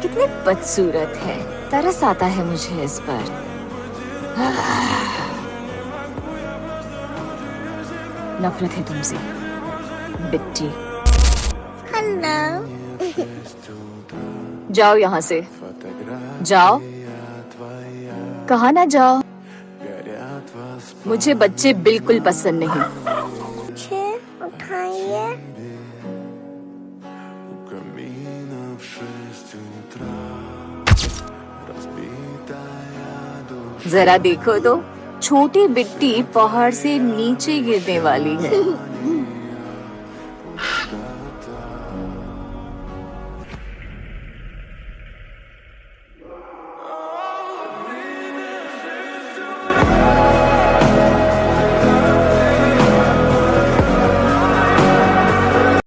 कितने बदसूरत है, तरस आता है मुझे इस पर। नफरत है तुमसे, बिट्टी। हेलो। जाओ यहाँ से, जाओ। कहाँ ना जाओ। मुझे बच्चे बिल्कुल पसंद नहीं। मुझे उठाइए। जरा देखो तो, छोटी बिट्टी पहाड़ से नीचे गिरने वाली है।